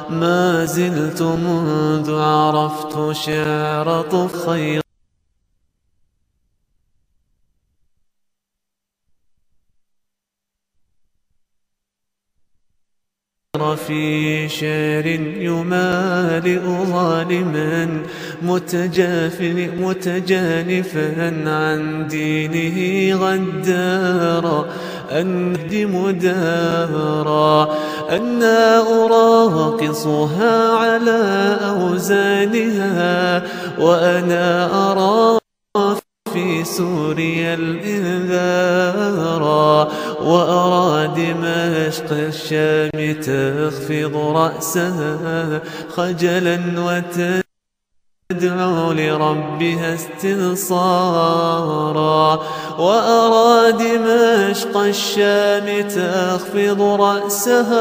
ما زلت منذ عرفت شعر طف خير في شعر يمالئ ظالما متجانفا عن دينه غدارا أن أهدم دارا أنا أراقصها على أوزانها وأنا أرى في سوريا الإنذارا وأرى دمشق الشام تخفض رأسها خجلا وتدعو لربها استنصارا وأرى دمشق الشام تخفض رأسها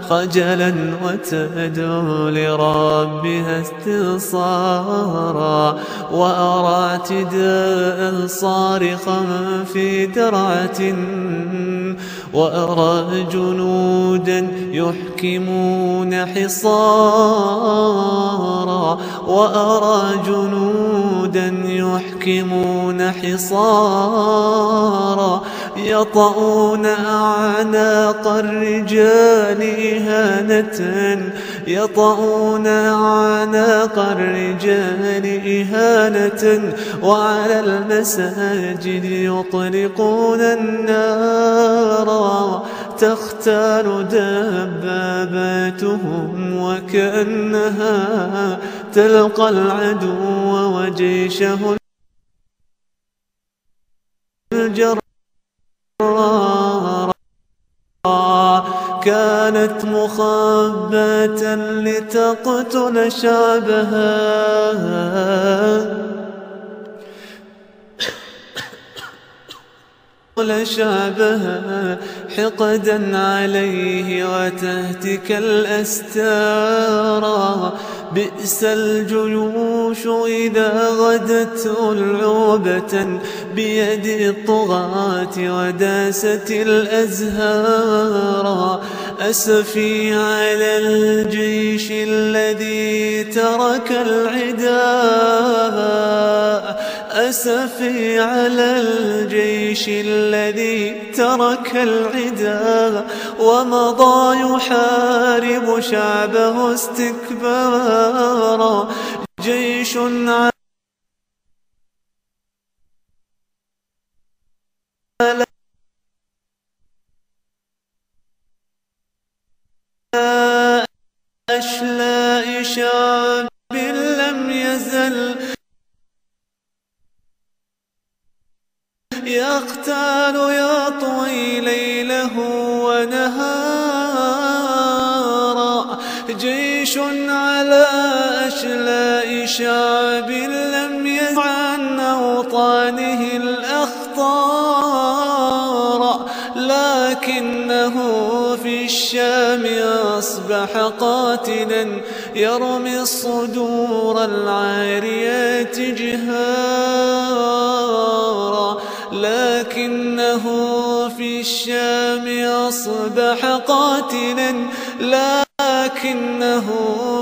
خجلا وتدعو لربها استنصارا وأرى اعتداء صارخا في درعة وأرى جنودا يحكمون حصارا وأرى جنودا يحكمون حصارا يطؤون أعناق الرجال إهانة يطؤون أعناق الرجال إهانة وعلى المساجد يطلقون النار تختال دباباتهم وكأنها تلقى العدو وجيشه الجرار كانت مخباة لتقتل شعبها حقدا عليه وتهتك الأستارا بئس الجيوش إذا غدت ألعوبة بيد الطغاة وداست الأزهار أسفي على الجيش الذي ترك العداء أسفي على الجيش الذي ترك العداء ومضى يحارب شعبه استكبارا جيش على أشلاء شعب لم يزل يقتال يطوي ليله ونهارا جيش على أشلاء شعب لم يزل عن أوطانه الأخطار لكنه في الشام أصبح قاتلا يرمي الصدور العاريات جهارا لكنه في الشام أصبح قاتلا لكنه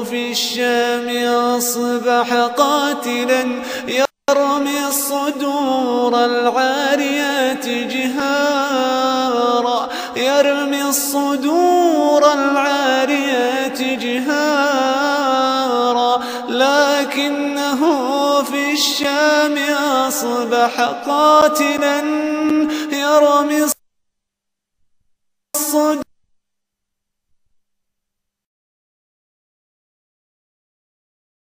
في الشام أصبح قاتلا يرمي الصدور العاريات جهارا يرمي الصدور العاريات جهارا لكنه في الشام أصبح قاتلا يرمي الصدور